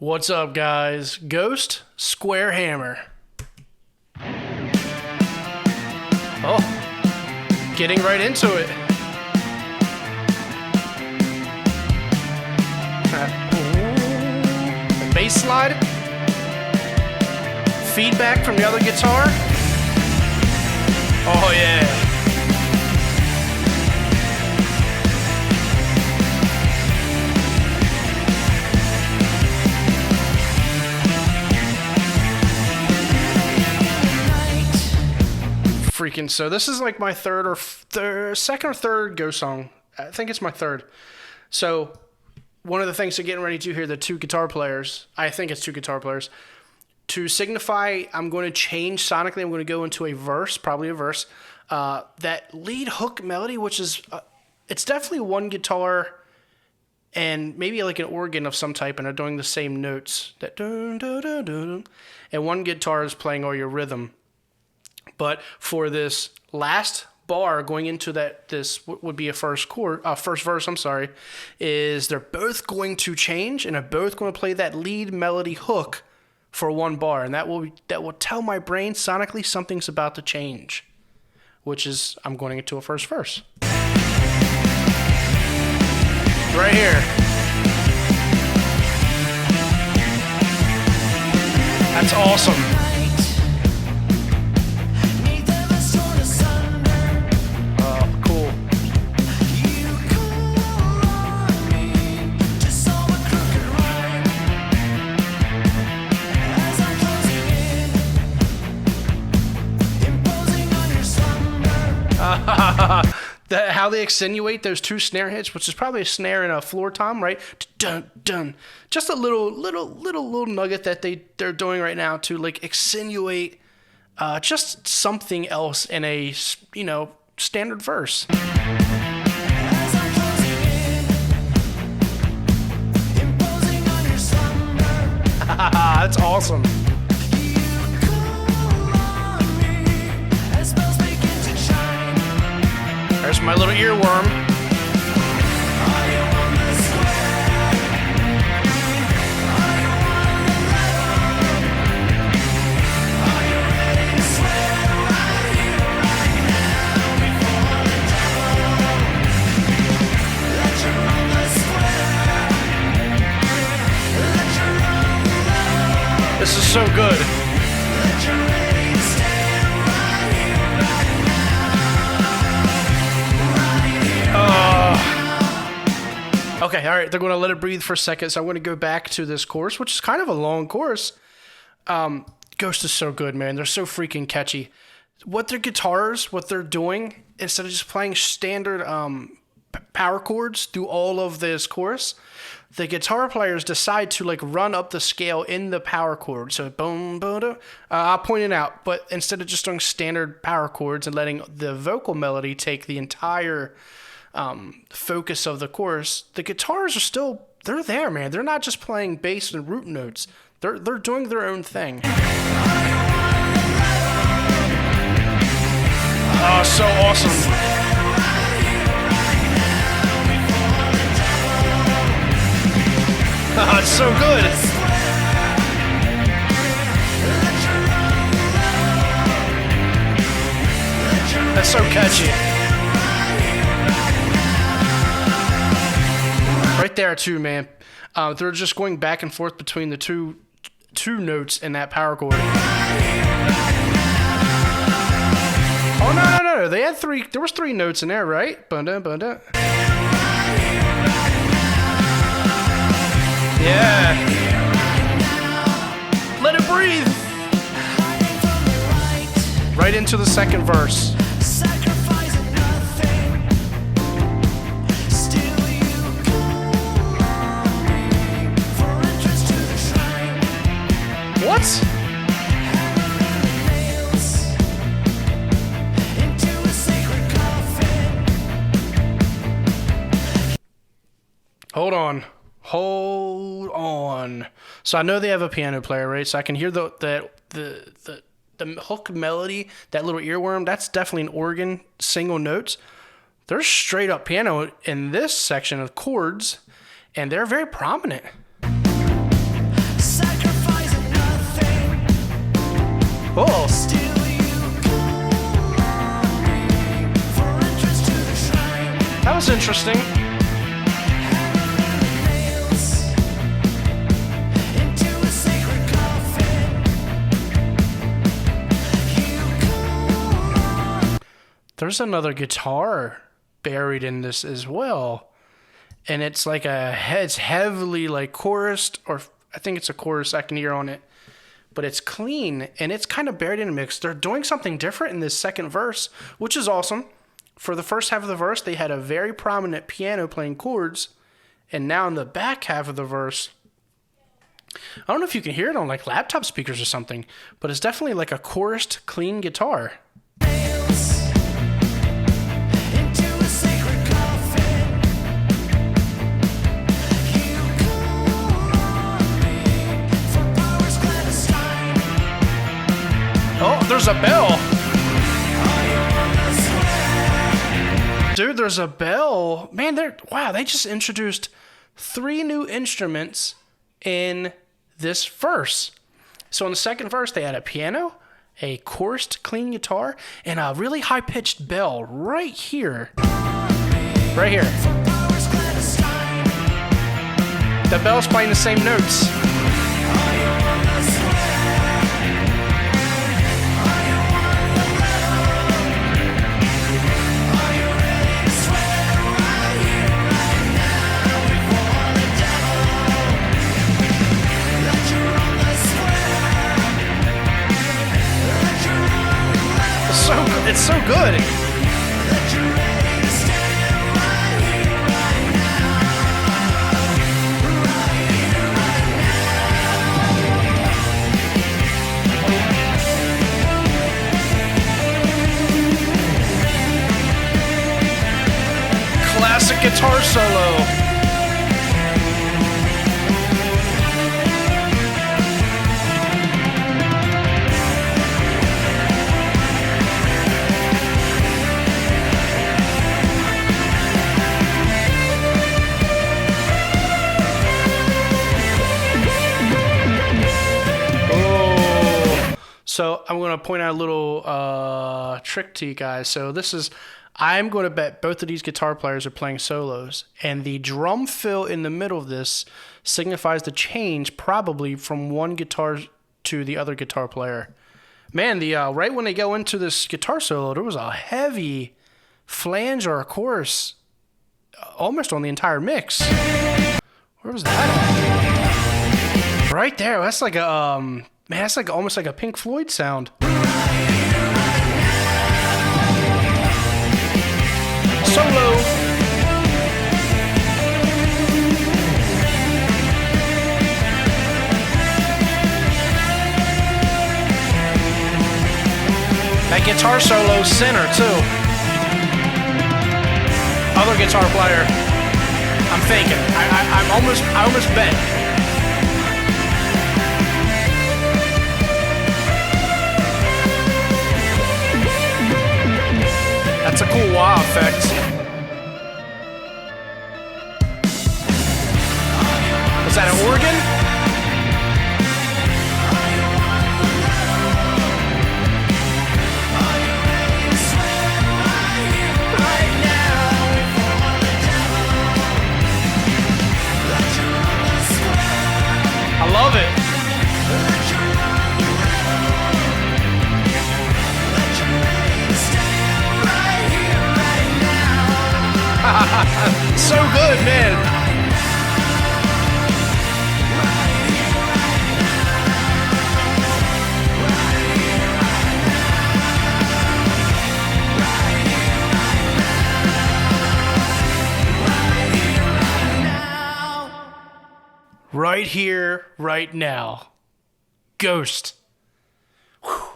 What's up, guys? Ghost Square Hammer. Oh, getting right into it. The bass slide. Feedback from the other guitar. Oh, yeah. Freaking, so this is like my second or third Ghost song. I think it's my third. So one of the things to getting ready to hear the two guitar players, I think it's two guitar players, to signify I'm going to change sonically. I'm going to go into a verse, probably a verse. That lead hook melody, which is, it's definitely one guitar and maybe like an organ of some type, and they're doing the same notes. That dun, dun, dun, dun, and one guitar is playing all your rhythm. But for this last bar going into this would be a first verse, is they're both going to change and they're both going to play that lead melody hook for one bar, and that will tell my brain sonically something's about to change, which is I'm going into a first verse. Right here. That's awesome. How they accentuate those two snare hits, which is probably a snare and a floor tom, right? Dun dun. Just a little nugget that they're doing right now to like accentuate just something else in a standard verse. That's awesome. There's my little earworm. This is so good. Okay, all right, they're going to let it breathe for a second, so I'm going to go back to this chorus, which is kind of a long chorus. Ghost is so good, man. They're so freaking catchy. What they're doing, instead of just playing standard power chords through all of this chorus, the guitar players decide to like run up the scale in the power chord. So boom, boom, I'll point it out, but instead of just doing standard power chords and letting the vocal melody take the entire focus of the chorus, the guitars are they're there, man. They're not just playing bass and root notes. They're doing their own thing. Oh, so awesome. Oh, it's so good. That's so catchy. Right there too, man. They're just going back and forth between the two notes in that power chord. Oh no! They had three. There was three notes in there, right? Bunda, bunda. Yeah. Let it breathe. Right into the second verse. What? Hold on. So I know they have a piano player, right? So I can hear the hook melody, that little earworm. That's definitely an organ, single notes. There's straight up piano in this section of chords, and they're very prominent. interesting. There's another guitar buried in this as well. And it's like it's heavily like chorused, or I think it's a chorus I can hear on it. But it's clean, and it's kind of buried in a mix. They're doing something different in this second verse, which is awesome. For the first half of the verse, they had a very prominent piano playing chords. And now in the back half of the verse, I don't know if you can hear it on like laptop speakers or something, but it's definitely like a chorused, clean guitar. Oh, there's a bell. Dude, there's a bell. Man, they just introduced 3 new instruments in this verse. So in the second verse, they had a piano, a chorused clean guitar, and a really high-pitched bell right here. Right here. The bell's playing the same notes. It's so good. Classic guitar solo. So I'm going to point out a little trick to you guys. So I'm going to bet both of these guitar players are playing solos. And the drum fill in the middle of this signifies the change probably from one guitar to the other guitar player. Man, right when they go into this guitar solo, there was a heavy flange or a chorus almost on the entire mix. Where was that at? Right there. That's like a... Man, that's like almost like a Pink Floyd sound. Solo. That guitar solo center too. Other guitar player. I'm thinking. I almost bet. That's a cool wow effect. Was that an organ? I love it. So good, man. Right here, right now. Ghost. Whew.